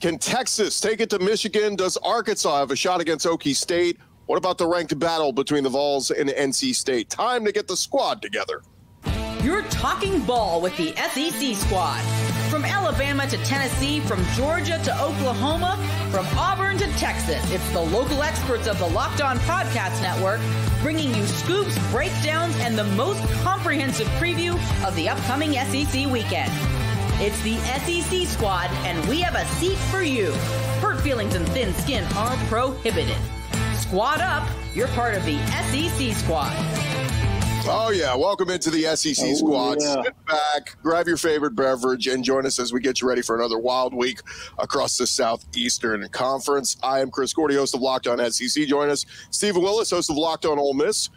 Can Texas take it to Michigan? Does Arkansas have a shot against Okie State? What about the ranked battle between the Vols and NC State? Time to get the squad together. You're talking ball with the SEC squad. From Alabama to Tennessee, from Georgia to Oklahoma, from Auburn to Texas, it's the local experts of the Locked On Podcast Network bringing you scoops, breakdowns, and the most comprehensive preview of the upcoming SEC weekend. It's the SEC squad, and we have a seat for you. Hurt feelings and thin skin are prohibited. Squad up, you're part of the SEC squad. Oh, yeah. Welcome into the SEC squad. Yeah. Sit back, grab your favorite beverage, and join us as we get you ready for another wild week across the Southeastern Conference. I am Chris Gordy, host of Locked On SEC. Join us. Stephen Willis, host of Locked On Ole Miss.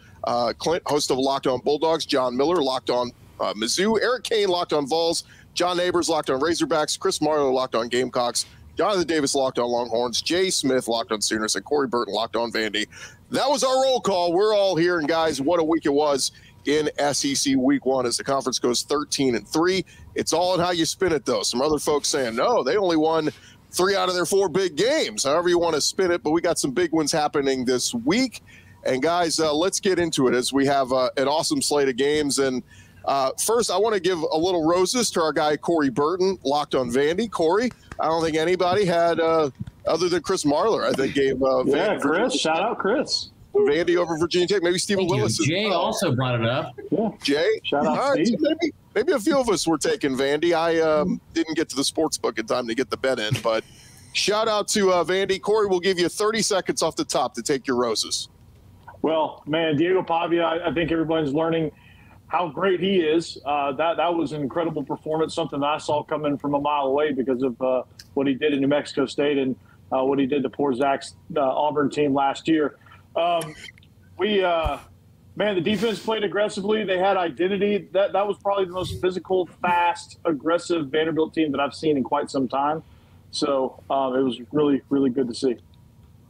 Clint, host of Locked On Bulldogs. John Miller, Locked On Mizzou. Eric Kane, Locked On Vols. John Neighbors, Locked On Razorbacks. Chris Marlowe, Locked On Gamecocks. Jonathan Davis, Locked On Longhorns. Jay Smith, Locked On Sooners. And Corey Burton, Locked On Vandy. That was our roll call. We're all here, and guys, what a week it was in SEC Week 1 as the conference goes 13-3. It's all in how you spin it, though. Some other folks saying, no, they only won 3 out of their 4 big games. However you want to spin it, but we got some big ones happening this week. And, guys, let's get into it as we have an awesome slate of games. And first, I want to give a little roses to our guy Corey Burton, Locked On Vandy. Corey, I don't think anybody had, other than Chris Marler, I think gave Vandy. Chris. Shout out Chris. Vandy over Virginia Tech. Maybe Stephen Willis. Jay also brought it up. Yeah. Jay? Shout out Steve. So maybe a few of us were taking Vandy. I didn't get to the sports book in time to get the bet in, but shout out to Vandy. Corey, we'll give you 30 seconds off the top to take your roses. Well, man, Diego Pavia, I think everyone's learning how great he is. That was an incredible performance, something that I saw coming from a mile away because of what he did in New Mexico State and what he did to poor Zach's Auburn team last year. The defense played aggressively. They had identity. That was probably the most physical, fast, aggressive Vanderbilt team that I've seen in quite some time. So it was really, really good to see.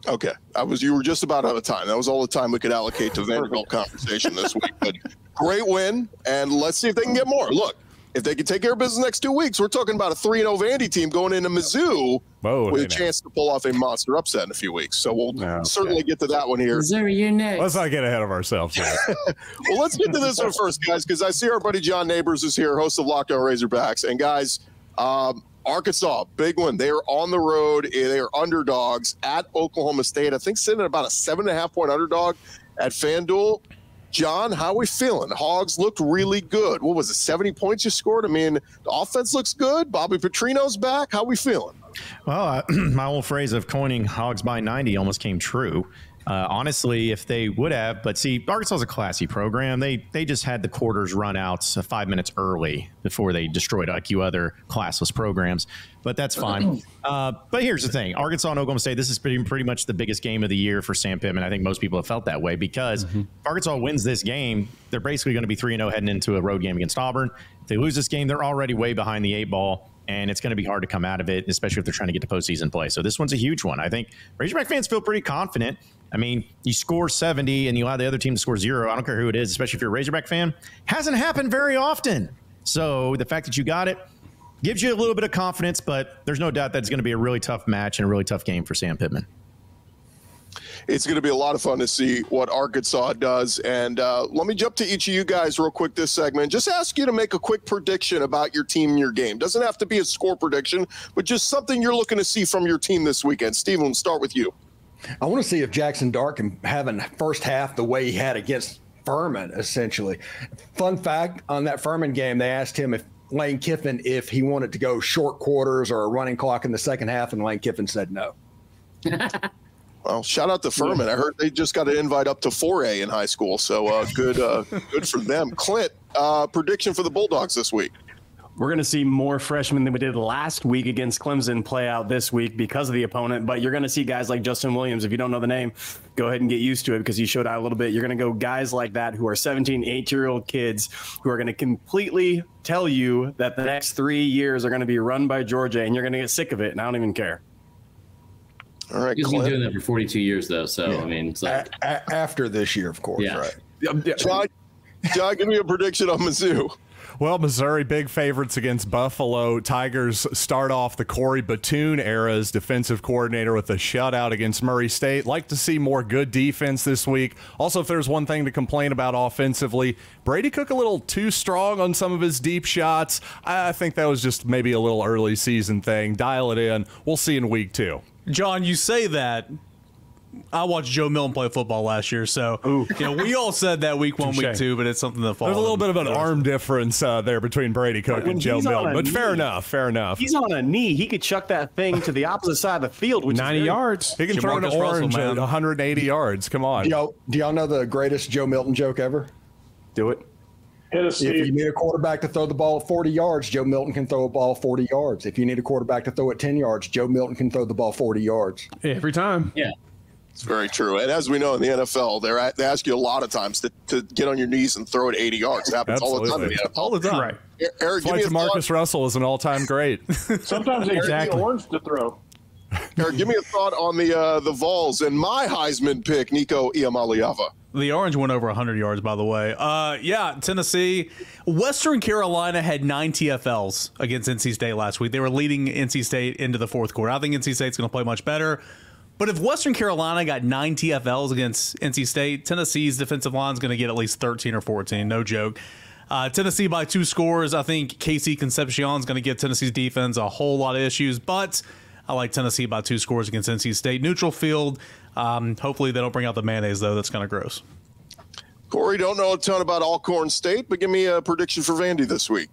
Okay. You were just about out of time. That was all the time we could allocate to Vanderbilt conversation this week. But great win, and let's see if they can get more. Look, if they can take care of business next 2 weeks, we're talking about a 3-0 Vandy team going into Mizzou with a chance to pull off a monster upset in a few weeks. So we'll certainly get to that one here. Missouri, you're next. Let's not get ahead of ourselves. Well, let's get to this one first, guys, because I see our buddy John Neighbors is here, host of Locked On Razorbacks. And, guys, Arkansas, big one. They are on the road. They are underdogs at Oklahoma State. I think sitting at about a 7.5-point underdog at FanDuel. John, how are we feeling? Hogs looked really good. What was it, 70 points you scored? I mean, the offense looks good. Bobby Petrino's back. How are we feeling? Well, my old phrase of coining Hogs by 90 almost came true. Honestly, if they would have, but see, Arkansas is a classy program. They just had the quarters run out 5 minutes early before they destroyed IQ other classless programs. But that's fine. But here's the thing. Arkansas and Oklahoma State, this is pretty much the biggest game of the year for Sam Pittman. I think most people have felt that way because if Arkansas wins this game, they're basically going to be 3-0 heading into a road game against Auburn. If they lose this game, they're already way behind the 8 ball. And it's going to be hard to come out of it, especially if they're trying to get to postseason play. So this one's a huge one. I think Razorback fans feel pretty confident. I mean, you score 70 and you allow the other team to score 0. I don't care who it is, especially if you're a Razorback fan. Hasn't happened very often. So the fact that you got it gives you a little bit of confidence, but there's no doubt that it's going to be a really tough match and a really tough game for Sam Pittman. It's going to be a lot of fun to see what Arkansas does. And let me jump to each of you guys real quick this segment. Just ask you to make a quick prediction about your team and your game. Doesn't have to be a score prediction, but just something you're looking to see from your team this weekend. Steven, we'll start with you. I want to see if Jackson Dart can have a first half the way he had against Furman, essentially. Fun fact, on that Furman game, they asked him Lane Kiffin if he wanted to go short quarters or a running clock in the second half, and Lane Kiffin said no. Well, shout out to Furman. I heard they just got an invite up to 4A in high school, so good for them. Clint, prediction for the Bulldogs this week? We're going to see more freshmen than we did last week against Clemson play out this week because of the opponent, but you're going to see guys like Justin Williams. If you don't know the name, go ahead and get used to it because he showed out a little bit. You're going to go guys like that who are 17, 18-year-old kids who are going to completely tell you that the next 3 years are going to be run by Georgia, and you're going to get sick of it, and I don't even care. All right, he's been doing that for 42 years, though. So I mean, it's like after this year, of course. Yeah. Right. John, give me a prediction on Mizzou. Well, Missouri big favorites against Buffalo. Tigers start off the Corey Batoon era as defensive coordinator with a shutout against Murray State. Like to see more good defense this week. Also, if there's one thing to complain about offensively, Brady Cook a little too strong on some of his deep shots. I think that was just maybe a little early season thing. Dial it in. We'll see in week 2. John, you say that. I watched Joe Milton play football last year, so we all said that week 1, week 2, but it's something that falls. There's a little bit of an arm difference there between Brady Cook and Joe Milton, but fair enough. He's on a knee. He could chuck that thing to the opposite side of the field, which 90 yards. He can throw an orange at 180 yards. Come on. Do y'all know the greatest Joe Milton joke ever? Do it. If you need a quarterback to throw the ball 40 yards, Joe Milton can throw a ball 40 yards. If you need a quarterback to throw it 10 yards, Joe Milton can throw the ball 40 yards. Every time. Yeah. It's very true. And as we know in the NFL, they ask you a lot of times to get on your knees and throw it 80 yards. It happens all the time in the NFL. All the time. Right. Eric, give me a Marcus Russell is an all-time great. Sometimes they give you orange to throw. Eric, give me a thought on the Vols and my Heisman pick, Nico Iamaleava. The orange went over 100 yards, by the way. Tennessee. Western Carolina had 9 TFLs against NC State last week. They were leading NC State into the fourth quarter. I think NC State's going to play much better. But if Western Carolina got 9 TFLs against NC State, Tennessee's defensive line is going to get at least 13 or 14. No joke. Tennessee by 2 scores. I think Casey Concepcion is going to give Tennessee's defense a whole lot of issues. But I like Tennessee by 2 scores against NC State. Neutral field. Hopefully they don't bring out the mayonnaise, though. That's kind of gross. Corey, don't know a ton about Alcorn State, but give me a prediction for Vandy this week.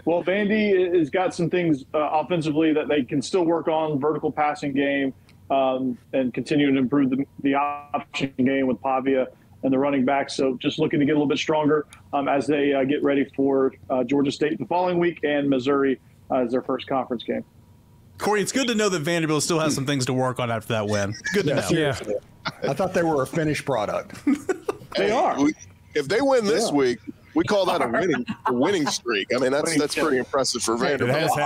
Well, Vandy has got some things offensively that they can still work on, vertical passing game, and continue to improve the option game with Pavia and the running back. So just looking to get a little bit stronger as they get ready for Georgia State the following week and Missouri as their first conference game. Corey, it's good to know that Vanderbilt still has some things to work on after that win. Good to know. Yeah. I thought they were a finished product. They are. If they win this week, we call that a winning streak. I mean, that's pretty impressive for Vanderbilt.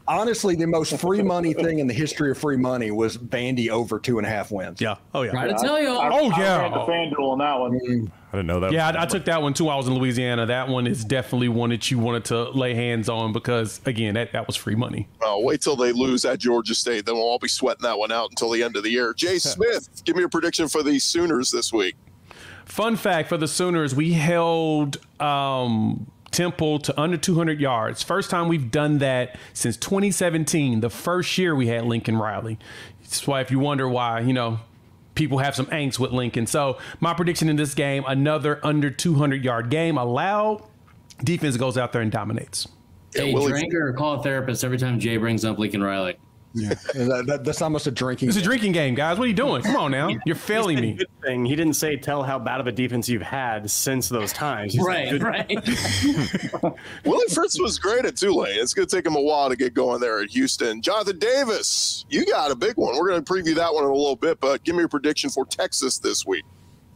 Honestly, the most free money thing in the history of free money was Vandy over 2.5 wins. Yeah. Oh, yeah. Try to tell you. I ran the FanDuel on that one. I didn't know that. Yeah, I took that one too. I was in Louisiana. That one is definitely one that you wanted to lay hands on because, again, that was free money. Oh, wait till they lose at Georgia State. Then we'll all be sweating that one out until the end of the year. Jay Smith, give me a prediction for the Sooners this week. Fun fact for the Sooners, we held Temple to under 200 yards. First time we've done that since 2017, the first year we had Lincoln Riley. That's why if you wonder why, people have some angst with Lincoln. So my prediction in this game, another under 200-yard game. Allowed. Defense goes out there and dominates. Hey, drink or call a therapist every time Jay brings up Lincoln Riley. Yeah, that's almost a drinking. It's a drinking game, guys. What are you doing? Come on now, you're failing me. Good thing he didn't say tell how bad of a defense you've had since those times. Right. Willie Fritz was great at Tulane. It's going to take him a while to get going there at Houston. Jonathan Davis, you got a big one. We're going to preview that one in a little bit, but give me a prediction for Texas this week.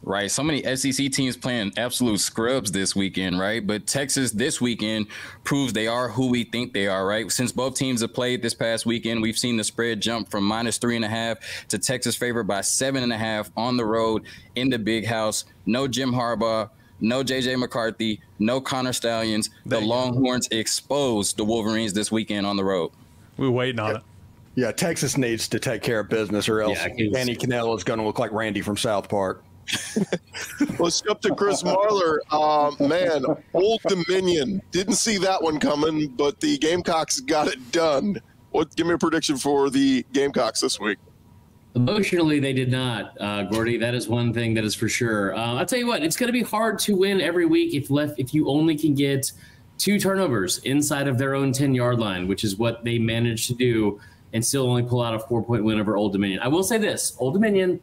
Right. So many SEC teams playing absolute scrubs this weekend, right? But Texas this weekend proves they are who we think they are, right? Since both teams have played this past weekend, we've seen the spread jump from -3.5 to Texas favored by 7.5 on the road in the Big House. No Jim Harbaugh, no J.J. McCarthy, no Connor Stallions. The Longhorns exposed the Wolverines this weekend on the road. We're waiting on it. Yeah, Texas needs to take care of business or else Danny Cannell is going to look like Randy from South Park. Let's jump to Chris Marler. Man, Old Dominion. Didn't see that one coming, but the Gamecocks got it done. Give me a prediction for the Gamecocks this week. Emotionally, they did not, Gordy. That is one thing that is for sure. I'll tell you what, it's going to be hard to win every week if you only can get 2 turnovers inside of their own 10-yard line, which is what they managed to do and still only pull out a 4-point win over Old Dominion. I will say this, Old Dominion,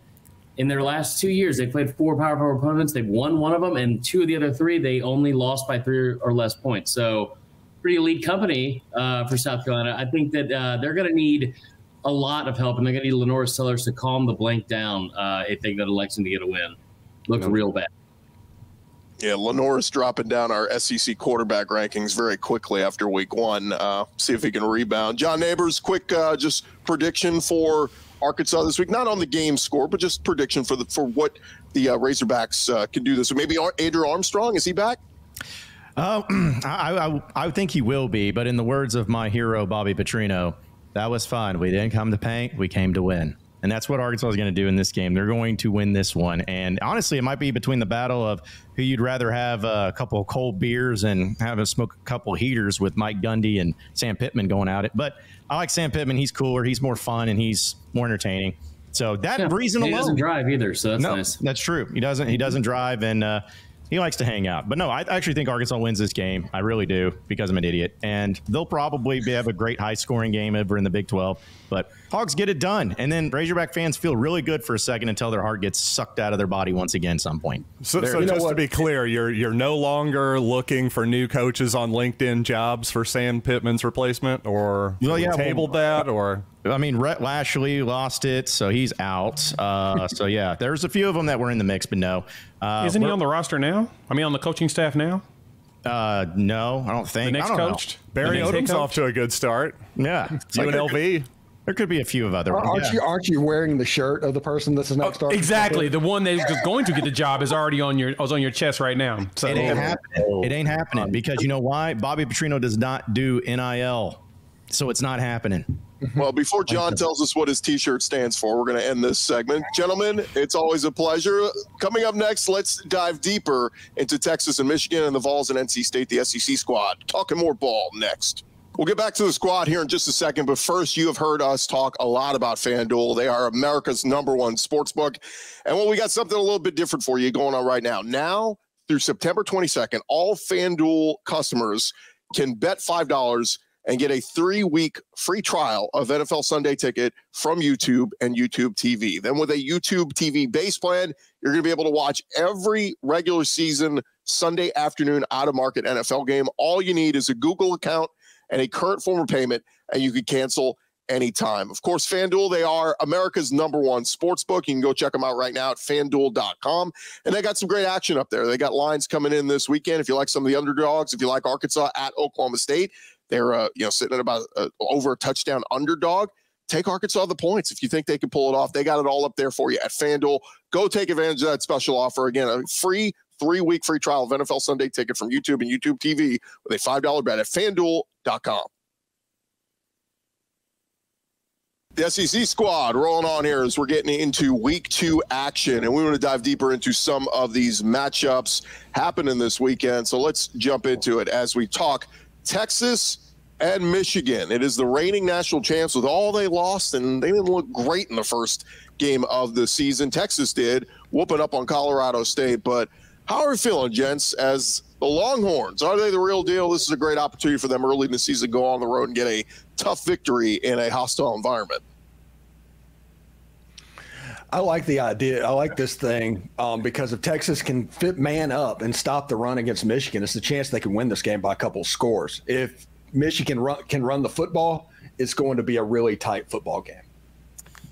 in their last 2 years, they played 4 Power 4 opponents. They've won one of them, and 2 of the other 3, they only lost by 3 or less points. So pretty elite company for South Carolina. I think that they're going to need a lot of help, and they're going to need Lenora Sellers to calm the blank down if they go to Lexington to get a win. Looks real bad. Yeah, Lenore's dropping down our SEC quarterback rankings very quickly after week 1. See if he can rebound. John Neighbors, quick just prediction for Arkansas this week, not on the game score, but just prediction for what the Razorbacks can do this week. Maybe Andrew Armstrong, is he back? I think he will be, but in the words of my hero, Bobby Petrino, that was fun. We didn't come to paint, we came to win. And that's what Arkansas is going to do in this game. They're going to win this one. And honestly, it might be between the battle of who you'd rather have a couple of cold beers and have a smoke a couple of heaters with Mike Gundy and Sam Pittman going at it. But I like Sam Pittman. He's cooler. He's more fun, and he's more entertaining. So that reason alone. He doesn't drive either, so that's nice. That's true. He doesn't drive, and he likes to hang out. But no, I actually think Arkansas wins this game. I really do, because I'm an idiot. And they'll probably have a great high-scoring game over in the Big 12. But Hogs get it done. And then Razorback fans feel really good for a second until their heart gets sucked out of their body once again at some point. So just to be clear, you're no longer looking for new coaches on LinkedIn jobs for Sam Pittman's replacement? Or tabled that? Or... I mean, Rhett Lashley lost it, so he's out. So, yeah, there's a few of them that were in the mix, but no. Isn't he on the roster now? I mean, on the coaching staff now? No, I don't think. The next coach? Barry Odom's off to a good start. Yeah. UNLV. There could be a few of other ones. Aren't you wearing the shirt of the person that's next starter? Exactly. The one that's going to get the job is already on your chest right now. So it ain't happening. It ain't happening because you know why? Bobby Petrino does not do NIL, so it's not happening. Well, before John tells us what his T-shirt stands for, we're going to end this segment. Gentlemen, it's always a pleasure. Coming up next, let's dive deeper into Texas and Michigan and the Vols and NC State, the SEC squad. Talking more ball next. We'll get back to the squad here in just a second, but first, you have heard us talk a lot about FanDuel. They are America's #1 sportsbook. And well, we got something a little bit different for you going on right now. Now, through September 22nd, all FanDuel customers can bet $5 and get a 3-week free trial of NFL Sunday Ticket from YouTube and YouTube TV. Then with a YouTube TV base plan, you're going to be able to watch every regular season Sunday afternoon out-of-market NFL game. All you need is a Google account and a current form of payment, and you can cancel anytime. Of course, FanDuel, they are America's #1 sportsbook. You can go check them out right now at FanDuel.com. And they got some great action up there. They got lines coming in this weekend. If you like some of the underdogs, if you like Arkansas at Oklahoma State, they're sitting at about over a touchdown underdog. Take Arkansas the points if you think they can pull it off. They got it all up there for you at FanDuel. Go take advantage of that special offer. Again, a free 3-week free trial of NFL Sunday Ticket from YouTube and YouTube TV with a $5 bet at FanDuel.com. The SEC squad rolling on here as we're getting into week 2 action, and we want to dive deeper into some of these matchups happening this weekend. So let's jump into it as we talk Texas and Michigan. It is the reigning national champs with all they lost, and they didn't look great in the first game of the season. Texas did, whooping up on Colorado State. But how are we feeling, gents, as the Longhorns? Are they the real deal? This is a great opportunity for them early in the season to go on the road and get a tough victory in a hostile environment. I like the idea. I like this thing because if Texas can fit man up and stop the run against Michigan, it's a chance they can win this game by a couple of scores. If Michigan can run the football, it's going to be a really tight football game.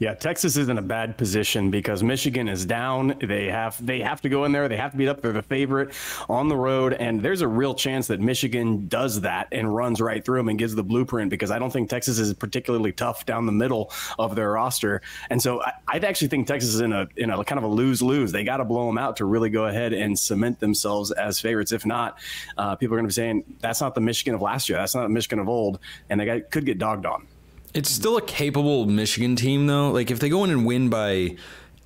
Yeah, Texas is in a bad position because Michigan is down. They have to go in there. They have to beat up. They're the favorite on the road, and there's a real chance that Michigan does that and runs right through them and gives the blueprint, because I don't think Texas is particularly tough down the middle of their roster. And so I actually think Texas is in a kind of a lose-lose. They got to blow them out to really go ahead and cement themselves as favorites. If not, people are going to be saying that's not the Michigan of last year. That's not the Michigan of old, and they could get dogged on. It's still a capable Michigan team, though. Like, if they go in and win by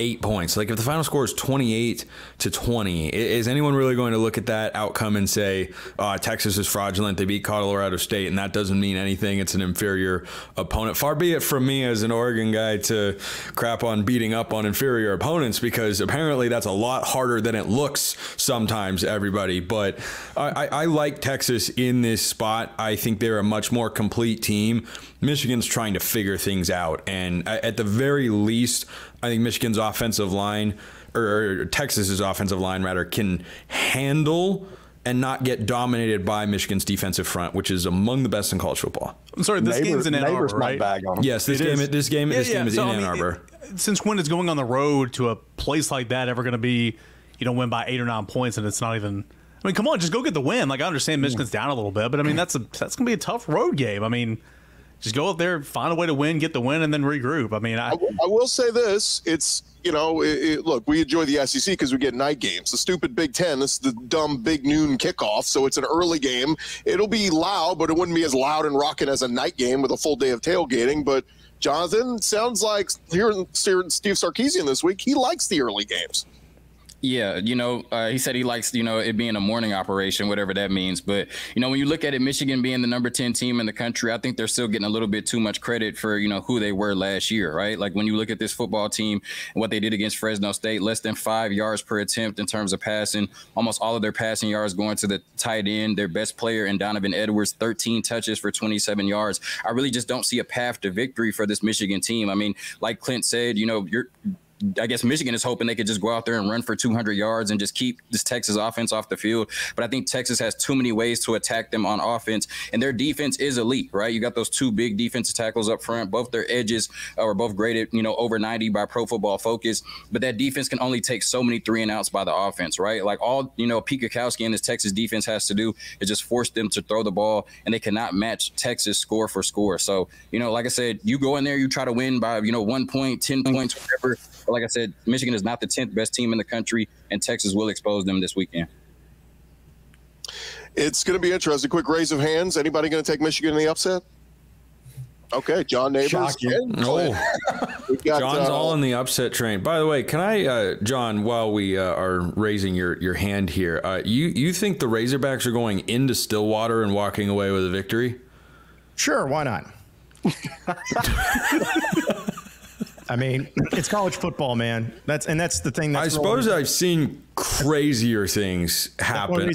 8 points, like if the final score is 28-20, is anyone really going to look at that outcome and say, Texas is fraudulent, they beat Colorado State, and that doesn't mean anything, it's an inferior opponent? Far be it from me as an Oregon guy to crap on beating up on inferior opponents, because apparently that's a lot harder than it looks sometimes, everybody. But I like Texas in this spot. I think they're a much more complete team. Michigan's trying to figure things out, and at the very least, I think Michigan's offensive line, or Texas's offensive line rather, can handle and not get dominated by Michigan's defensive front, which is among the best in college football. I'm sorry, this game's in Ann Arbor, right? Yes, this game is in Ann Arbor. Since when is going on the road to a place like that ever going to be, win by 8 or 9 points, and it's not even? I mean, come on, just go get the win. Like, I understand Michigan's down a little bit, but I mean that's going to be a tough road game. I mean, just go up there, find a way to win, get the win, and then regroup. I mean, I will say this. It's, look, we enjoy the SEC because we get night games. The stupid Big Ten, this is the dumb big noon kickoff, so it's an early game. It'll be loud, but it wouldn't be as loud and rocking as a night game with a full day of tailgating. But Jonathan, sounds like hearing Steve Sarkisian this week, he likes the early games. Yeah, he said he likes, it being a morning operation, whatever that means. But, when you look at it, Michigan being the number 10 team in the country, I think they're still getting a little bit too much credit for, who they were last year, right? Like when you look at this football team and what they did against Fresno State, less than 5 yards per attempt in terms of passing, almost all of their passing yards going to the tight end, their best player in Donovan Edwards, 13 touches for 27 yards. I really just don't see a path to victory for this Michigan team. I mean, like Clint said, I guess Michigan is hoping they could just go out there and run for 200 yards and just keep this Texas offense off the field. But I think Texas has too many ways to attack them on offense, and their defense is elite, right? You got those two big defensive tackles up front. Both their edges are both graded, over 90 by Pro Football Focus. But that defense can only take so many 3-and-outs by the offense, right? Like all, Pete Kwiatkowski and this Texas defense has to do is just force them to throw the ball, and they cannot match Texas score for score. So, like I said, you go in there, you try to win by, 1 point, 10 points, whatever. Like I said, Michigan is not the 10th best team in the country, and Texas will expose them this weekend. It's going to be interesting. Quick raise of hands. Anybody going to take Michigan in the upset? Okay, John Neighbors. John's all in the upset train. By the way, can I, John, while we are raising your hand here, you think the Razorbacks are going into Stillwater and walking away with a victory? Sure, why not? I mean, it's college football, man. That's the thing. I suppose I've seen crazier things happen.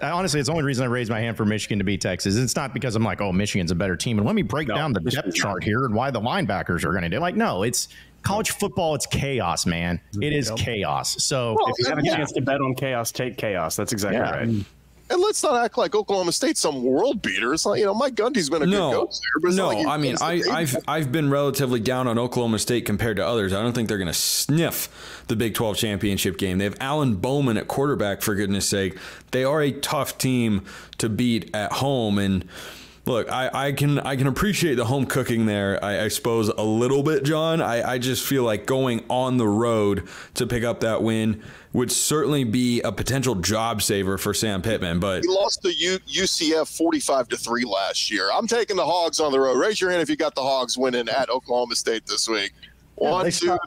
Honestly, it's the only reason I raised my hand for Michigan to beat Texas. It's not because I'm like, oh, Michigan's a better team. And let me break down the depth chart here and why the linebackers are going to do. Like, no, it's college football. It's chaos, man. It is chaos. So if you have a chance to bet on chaos, take chaos. That's exactly right. And let's not act like Oklahoma State's some world beater. It's like, Mike Gundy's been a good coach there. But I mean, I've been relatively down on Oklahoma State compared to others. I don't think they're going to sniff the Big 12 championship game. They have Alan Bowman at quarterback, for goodness sake. They are a tough team to beat at home. And look, I can appreciate the home cooking there, I suppose, a little bit, John. I just feel like going on the road to pick up that win would certainly be a potential job saver for Sam Pittman. But he lost to UCF 45-3 last year. I'm taking the Hogs on the road. Raise your hand if you got the Hogs winning at Oklahoma State this week. They stop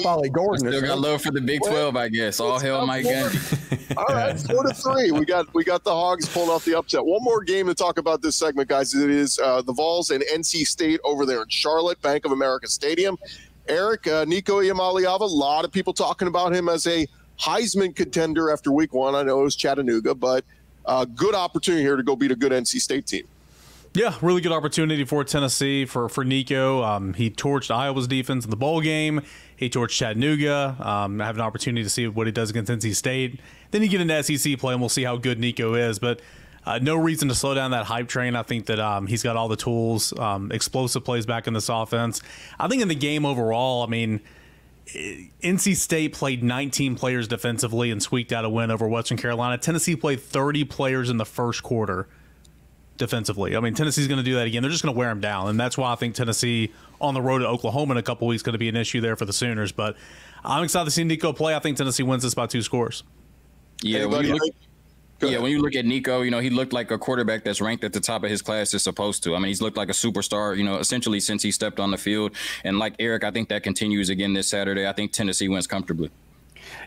Ollie Gordon. Still got love for the Big 12, I guess. All hell Mike Gundy. All right, 4-3. We got the Hogs pulling off the upset. One more game to talk about this segment, guys. It is the Vols and NC State over there in Charlotte, Bank of America Stadium. Eric, Nico Iamaleava, a lot of people talking about him as a Heisman contender after week one. I know it was Chattanooga, but good opportunity here to go beat a good NC State team. Yeah, really good opportunity for Tennessee, for Nico. He torched Iowa's defense in the bowl game. He torched Chattanooga. I have an opportunity to see what he does against NC State. Then you get into SEC play, and we'll see how good Nico is. But no reason to slow down that hype train. I think that he's got all the tools, explosive plays back in this offense. I think in the game overall, I mean, NC State played 19 players defensively and squeaked out a win over Western Carolina. Tennessee played 30 players in the first quarter defensively. I mean, Tennessee's going to do that again. They're just going to wear them down, and that's why I think Tennessee on the road to Oklahoma in a couple weeks is going to be an issue there for the Sooners. But I'm excited to see Nico play. I think Tennessee wins this by 2 scores. Yeah, when you look at Nico, he looked like a quarterback that's ranked at the top of his class is supposed to. I mean, he's looked like a superstar, essentially since he stepped on the field. And like Eric, I think that continues again this Saturday. I think Tennessee wins comfortably.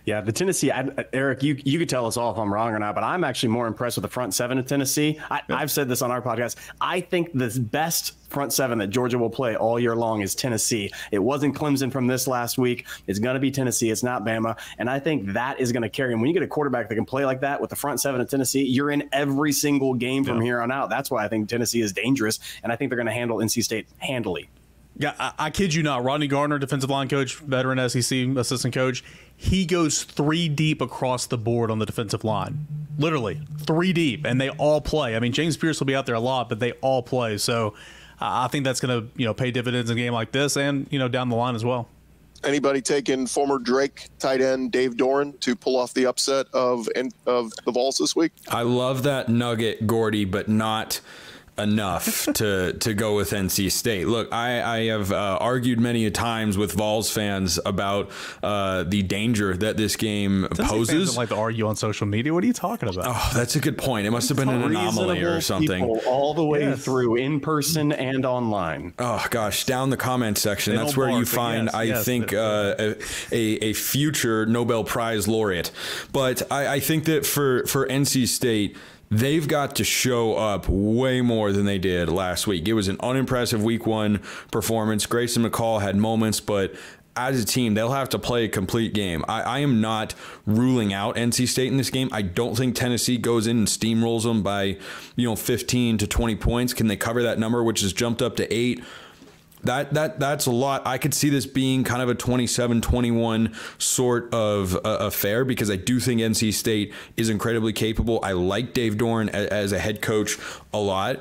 Yeah, the Tennessee, Eric, you could tell us all if I'm wrong or not, but I'm actually more impressed with the front seven of Tennessee. I've said this on our podcast. I think the best front seven that Georgia will play all year long is Tennessee. It wasn't Clemson from this last week. It's going to be Tennessee. It's not Bama. And I think that is going to carry. And when you get a quarterback that can play like that with the front seven of Tennessee, you're in every single game from here on out. That's why I think Tennessee is dangerous, and I think they're going to handle NC State handily. Yeah, I kid you not. Rodney Gardner, defensive line coach, veteran SEC assistant coach, he goes 3 deep across the board on the defensive line. Literally 3 deep, and they all play. I mean, James Pierce will be out there a lot, but they all play. So I think that's going to pay dividends in a game like this and down the line as well. Anybody taking former Drake tight end Dave Doran to pull off the upset of the Vols this week? I love that nugget, Gordy, but not enough to go with NC State. Look, I have argued many a times with Vols fans about the danger that this game poses. Fans don't like to argue on social media. What are you talking about? Oh, that's a good point. It must have been an anomaly or something. All the way through, in person and online. Oh gosh, down the comment section. That's where you find, I think, a future Nobel Prize laureate. But I think that for NC State, they've got to show up way more than they did last week. It was an unimpressive week 1 performance. Grayson McCall had moments, but as a team, they'll have to play a complete game. I am not ruling out NC State in this game. I don't think Tennessee goes in and steamrolls them by 15 to 20 points. Can they cover that number, which has jumped up to 8? That's a lot. I could see this being kind of a 27-21 sort of affair, because I do think NC State is incredibly capable. I like Dave Doran as a head coach a lot.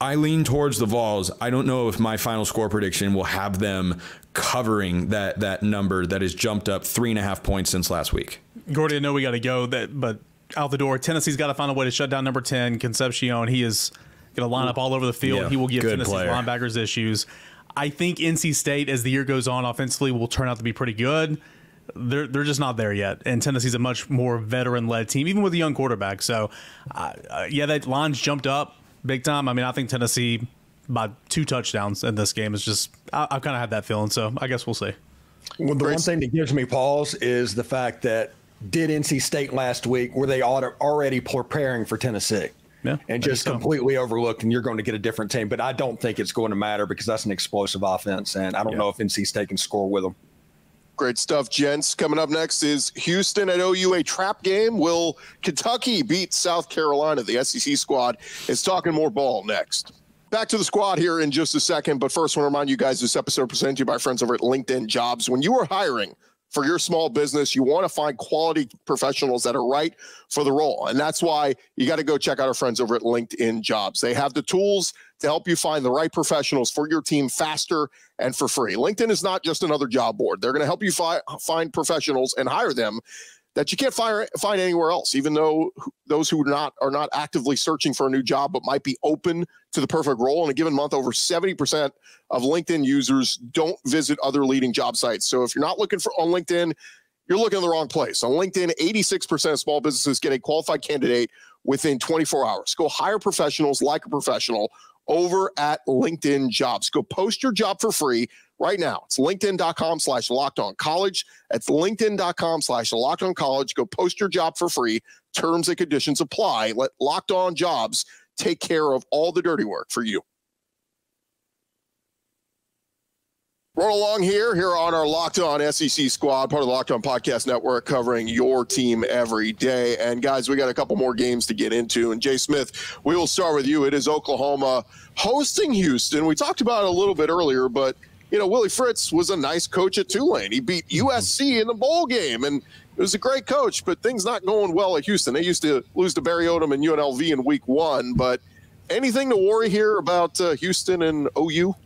I lean towards the Vols. I don't know if my final score prediction will have them covering that number that has jumped up 3.5 points since last week. Gordy, I know we got to go, but out the door, Tennessee's got to find a way to shut down number 10, Concepcion. He is going to line up all over the field. Yeah, he will give Tennessee's player. linebackers issues. I think NC State, as the year goes on, offensively will turn out to be pretty good. They're just not there yet, and Tennessee's a much more veteran-led team, even with a young quarterback. So, that line's jumped up big time. I mean, I think Tennessee by 2 touchdowns in this game is just – I kind of have that feeling, so I guess we'll see. Well, the one thing that gives me pause is the fact that did NC State last week, were they already preparing for Tennessee? Yeah, and just completely overlooked, and you're going to get a different team. But I don't think it's going to matter, because that's an explosive offense, and I don't know if NC State can score with them. Great stuff, gents. Coming up next is Houston at OU, a trap game. Will Kentucky beat South Carolina? The SEC squad is talking more ball next. Back to the squad here in just a second, but first I want to remind you guys this episode presented to you by friends over at LinkedIn Jobs. When you are hiring for your small business, you want to find quality professionals that are right for the role. And that's why you got to go check out our friends over at LinkedIn Jobs. They have the tools to help you find the right professionals for your team faster and for free. LinkedIn is not just another job board. They're going to help you find professionals and hire them that you can't find anywhere else, even though those who are not actively searching for a new job but might be open to the perfect role. In a given month, over 70% of LinkedIn users don't visit other leading job sites. So if you're not looking on LinkedIn, you're looking in the wrong place. On LinkedIn, 86% of small businesses get a qualified candidate within 24 hours. Go hire professionals like a professional over at LinkedIn Jobs. Go post your job for free right now. It's linkedin.com/lockedoncollege. That's linkedin.com/lockedoncollege. Go post your job for free. Terms and conditions apply. Let Locked On Jobs take care of all the dirty work for you. Roll along here on our Locked On SEC squad, part of the Locked On Podcast Network, covering your team every day. And guys, we got a couple more games to get into. And Jay Smith, we will start with you. It is Oklahoma hosting Houston. We talked about it a little bit earlier, but Willie Fritz was a nice coach at Tulane. He beat USC in the bowl game, and it was a great coach, but things not going well at Houston. They used to lose to Barry Odom and UNLV in week 1, but anything to worry here about Houston and OU?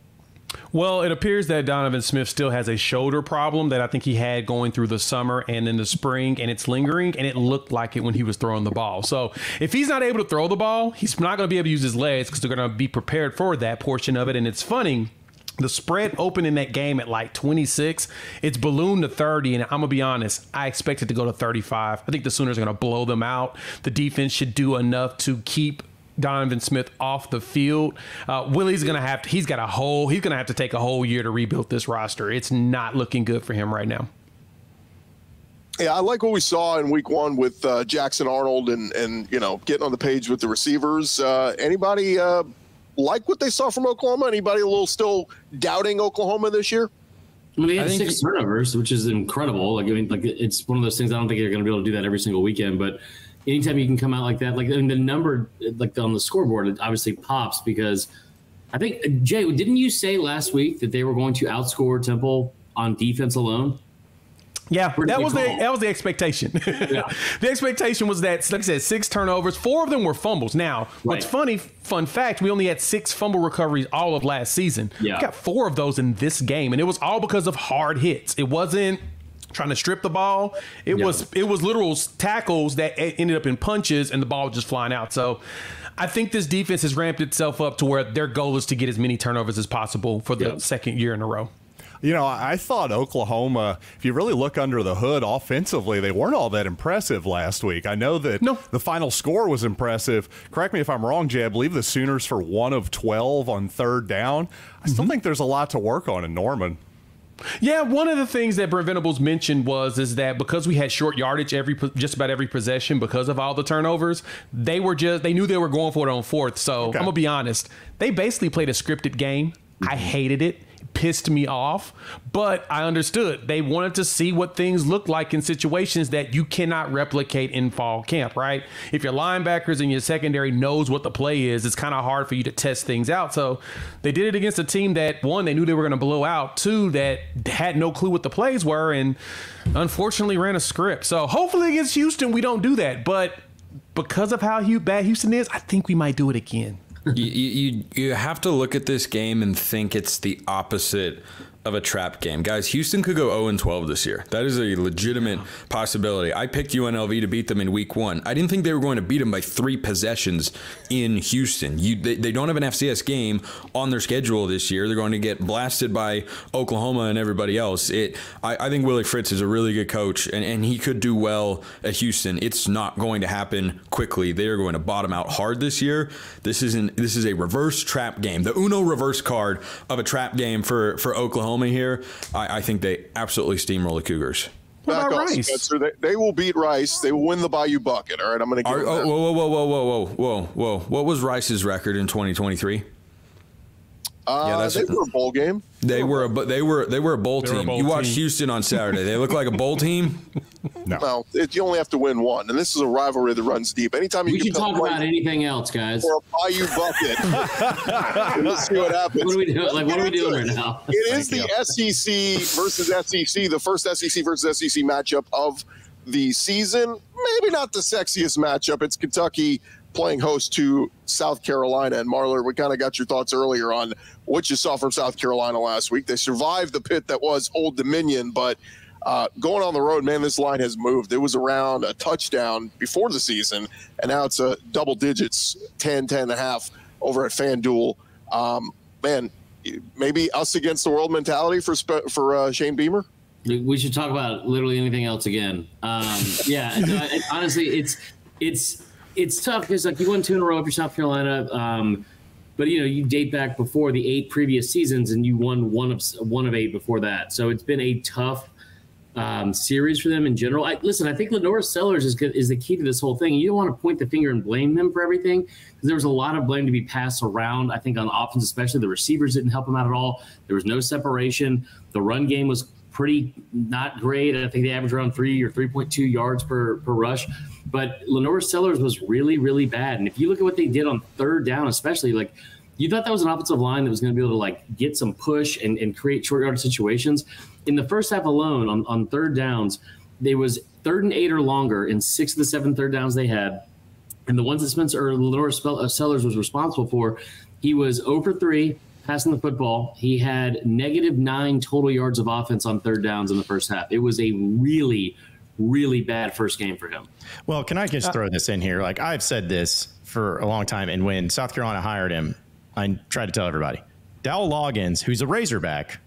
Well, it appears that Donovan Smith still has a shoulder problem that I think he had going through the summer and in the spring, and it's lingering, and it looked like it when he was throwing the ball. So if he's not able to throw the ball, he's not going to be able to use his legs, because they're going to be prepared for that portion of it. And it's funny, the spread opened in that game at like 26. It's ballooned to 30, and I'm going to be honest, I expect it to go to 35. I think the Sooners are going to blow them out. The defense should do enough to keep Donovan Smith off the field. Willie's going to have to, he's going to have to take a whole year to rebuild this roster. It's not looking good for him right now. Yeah, I like what we saw in week 1 with Jackson Arnold and getting on the page with the receivers. Anybody like what they saw from Oklahoma? Anybody a little still doubting Oklahoma this year? I mean, they had 6 turnovers, which is incredible. It's one of those things. I don't think you're going to be able to do that every single weekend, but anytime you can come out like that, the number, on the scoreboard, it obviously pops, because I think, Jay, didn't you say last week that they were going to outscore Temple on defense alone? Yeah, that was the expectation. Yeah. The expectation was that, like I said, 6 turnovers, 4 of them were fumbles. Now, what's funny, fun fact, we only had 6 fumble recoveries all of last season. Yeah. We got 4 of those in this game, and it was all because of hard hits. It wasn't trying to strip the ball. It was literal tackles that ended up in punches, and the ball just flying out. So I think this defense has ramped itself up to where their goal is to get as many turnovers as possible for the second year in a row. You know, I thought Oklahoma, if you really look under the hood offensively, they weren't all that impressive last week. I know that the final score was impressive. Correct me if I'm wrong, Jay. I believe the Sooners for 1 of 12 on third down. I still think there's a lot to work on in Norman. Yeah, one of the things that Brent Venables mentioned is that because we had short yardage just about every possession because of all the turnovers, they knew they were going for it on fourth. So I'm going to be honest. They basically played a scripted game. I hated it. Pissed me off, but I understood. They wanted to see what things look like in situations that you cannot replicate in fall camp, right? If your linebackers and your secondary knows what the play is, it's kind of hard for you to test things out. So they did it against a team that, one, they knew they were going to blow out, two, that had no clue what the plays were, and unfortunately ran a script. So hopefully against Houston, we don't do that. But because of how bad Houston is, I think we might do it again. You have to look at this game and think it's the opposite of a trap game. Guys, Houston could go 0-12 this year. That is a legitimate possibility. I picked UNLV to beat them in week 1. I didn't think they were going to beat them by 3 possessions in Houston. They don't have an FCS game on their schedule this year. They're going to get blasted by Oklahoma and everybody else. I think Willie Fritz is a really good coach, and he could do well at Houston. It's not going to happen quickly. They are going to bottom out hard this year. This is a reverse trap game. The Uno reverse card of a trap game for Oklahoma here. I think they absolutely steamroll the Cougars. Back off, Spencer. They will beat Rice. They will win the Bayou Bucket. All right, I'm going to give them that. Whoa. What was Rice's record in 2023? They were a bowl game. They were a bowl team. You watched Houston on Saturday. They look like a bowl team. No. Well, you only have to win one, and this is a rivalry that runs deep. Anytime we should talk about anything else, guys. Or a Bayou Bucket. Let's see what happens. What are we doing? What are we doing right now? It is the SEC versus SEC, the first SEC versus SEC matchup of the season. Maybe not the sexiest matchup. It's Kentucky playing host to South Carolina. And Marler, we kind of got your thoughts earlier on what you saw from South Carolina last week. They survived the pit that was Old Dominion, but going on the road, man, this line has moved. It was around a touchdown before the season, and now it's a double digits, 10.5 over at FanDuel. Man, maybe us against the world mentality for Shane Beamer? We should talk about literally anything else again. Honestly, it's tough because like you won 2 in a row for South Carolina, but you date back before the 8 previous seasons and you won one of 8 before that. So it's been a tough series for them in general. I think Lenore Sellers is the key to this whole thing. You don't want to point the finger and blame them for everything because there was a lot of blame to be passed around. I think on offense, especially the receivers didn't help them out at all. There was no separation. The run game was pretty not great. I think they averaged around 3 or 3.2 yards per rush. But Lenore Sellers was really, really bad. And if you look at what they did on third down, especially, like, you thought that was an offensive line that was going to be able to, like, get some push and create short yard situations. In the first half alone, on third downs, there was 3rd and 8 or longer in 6 of the 7 third downs they had. And the ones that Lenore Sellers was responsible for, he was 0 for 3 passing the football. He had -9 total yards of offense on third downs in the first half. It was a really, really bad first game for him. Well, can I just throw this in here? Like, I've said this for a long time, and when South Carolina hired him, I tried to tell everybody, Dowell Loggins, who's a Razorback,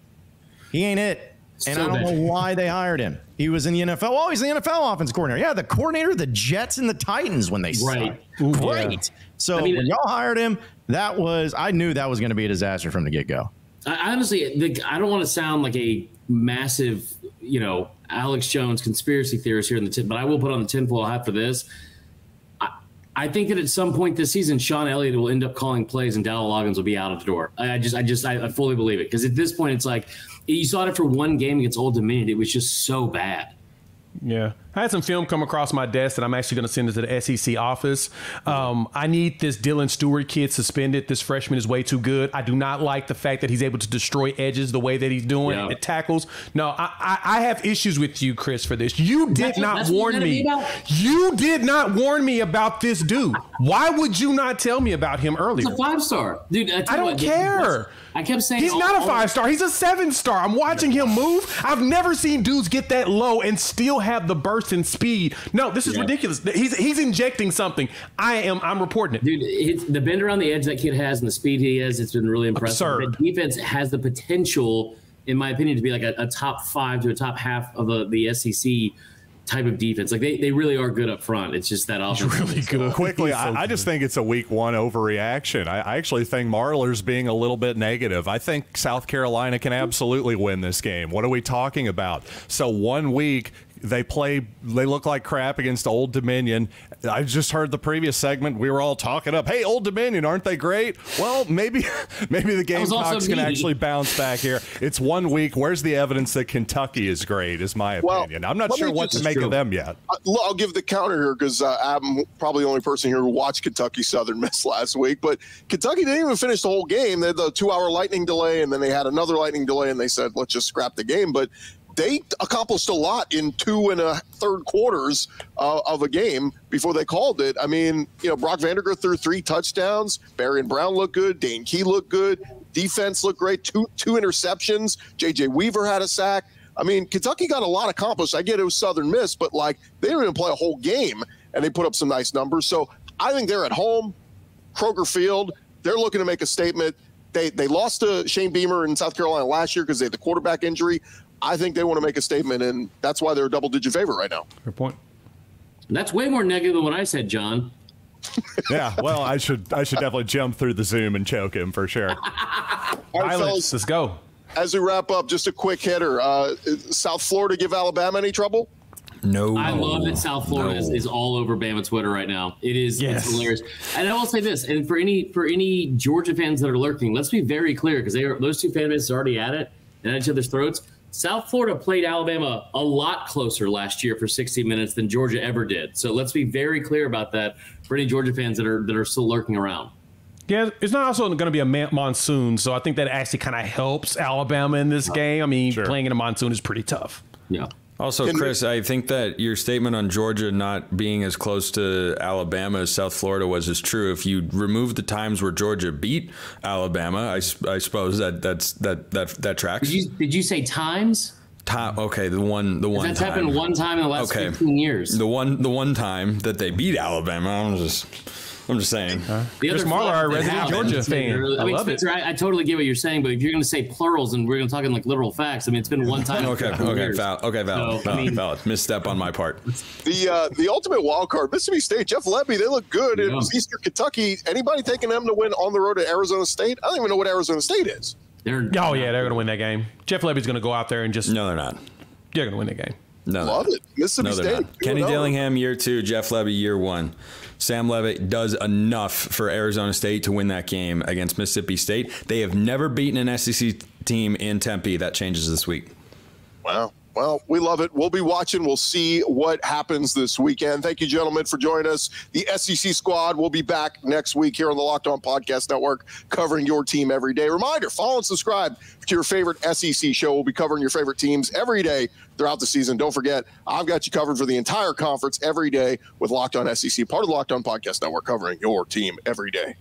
he ain't it. And so I don't know why they hired him. He was in the NFL. Oh, he's the NFL offense coordinator. Yeah, the coordinator of the Jets and the Titans when they started. Great. Yeah. So when y'all hired him, I knew that was going to be a disaster from the get-go. I honestly, I don't want to sound like a massive, Alex Jones conspiracy theorist here in the but I will put on the tinfoil hat for this. I think that at some point this season, Sean Elliott will end up calling plays and Dowell Loggins will be out of the door. I fully believe it because at this point it's like you saw it for one game against Old Dominion. It was just so bad. Yeah. I had some film come across my desk that I'm actually going to send it to the SEC office. I need this Dylan Stewart kid suspended. This freshman is way too good. I do not like the fact that he's able to destroy edges the way that he's doing at tackles. No, I have issues with you, Chris, for this. You did not warn me. You did not warn me about this dude. Why would you not tell me about him earlier? He's a 5-star. Dude, I don't care. I kept saying he's not a 5-star. He's a 7-star. I'm watching him move. I've never seen dudes get that low and still have the burst burst in speed. No, this is ridiculous. He's injecting something. I'm reporting it. Dude, the bend around the edge that kid has and the speed he has, it's been really impressive. Absurd. The defense has the potential, in my opinion, to be like a top 5 to a top half of the SEC type of defense. Like they really are good up front. It's just that offense. He's really good. Quickly, I just think it's a week 1 overreaction. I actually think Marlar's being a little bit negative. I think South Carolina can absolutely win this game. What are we talking about? So 1 week, they look like crap against Old Dominion. I just heard the previous segment. We were all talking up, hey, Old Dominion, aren't they great? Well, maybe the Gamecocks can actually bounce back here. It's 1 week. Where's the evidence that Kentucky is great, is my opinion. I'm not sure what to make of them yet. I'll give the counter here because I'm probably the only person here who watched Kentucky Southern Miss last week. But Kentucky didn't even finish the whole game. They had the 2-hour lightning delay, and then they had another lightning delay, and they said, let's just scrap the game. But they accomplished a lot in 2 1/3 quarters of a game before they called it. I mean, Brock Vandergrift threw 3 touchdowns. Barry and Brown looked good. Dane Key looked good. Defense looked great. Two interceptions. J.J. Weaver had a sack. I mean, Kentucky got a lot accomplished. I get it was Southern Miss, but they didn't even play a whole game, and they put up some nice numbers. So I think they're at home, Kroger Field. They're looking to make a statement. They lost to Shane Beamer in South Carolina last year because they had the quarterback injury. I think they want to make a statement, and that's why they're a double-digit favorite right now. Good point. That's way more negative than what I said, John. Yeah, well, I should definitely jump through the Zoom and choke him for sure. All right, fellas, let's go. As we wrap up, just a quick hitter. South Florida give Alabama any trouble? No. I love that South Florida is all over Bama Twitter right now. It's hilarious. And I will say this, and for any Georgia fans that are lurking, let's be very clear because those two fan bases are already at it and at each other's throats. South Florida played Alabama a lot closer last year for 60 minutes than Georgia ever did. So let's be very clear about that for any Georgia fans that are still lurking around. Yeah, it's not also going to be a monsoon, so I think that actually kind of helps Alabama in this game. I mean, playing in a monsoon is pretty tough. Yeah. Also, Chris, I think that your statement on Georgia not being as close to Alabama as South Florida is true. If you remove the times where Georgia beat Alabama, I suppose that tracks. Did you say times? Okay, the one that's time. happened one time in the last 15 years. The one time that they beat Alabama, I'm just saying. Chris Marlar, our resident Georgia fan. I love Spencer, it. I totally get what you're saying, but if you're going to say plurals and we're going to talk in literal facts, I mean, it's been one time. Valid. Misstep on my part. The ultimate wild card, Mississippi State, Jeff Lebby, they look good. Yeah. It was Eastern Kentucky. Anybody taking them to win on the road to Arizona State? I don't even know what Arizona State is. They're going to win that game. Jeff Lebby's going to go out there and just. No, they're not. They're going to win that game. No, love it. Mississippi State. Kenny Dillingham year 2, Jeff Lebby year 1. Sam Levitt does enough for Arizona State to win that game against Mississippi State. They have never beaten an SEC team in Tempe. That changes this week. Wow. Well, we love it. We'll be watching. We'll see what happens this weekend. Thank you, gentlemen, for joining us. The SEC squad will be back next week here on the Locked On Podcast Network, covering your team every day. Reminder, follow and subscribe to your favorite SEC show. We'll be covering your favorite teams every day throughout the season. Don't forget, I've got you covered for the entire conference every day with Locked On SEC, part of the Locked On Podcast Network, covering your team every day.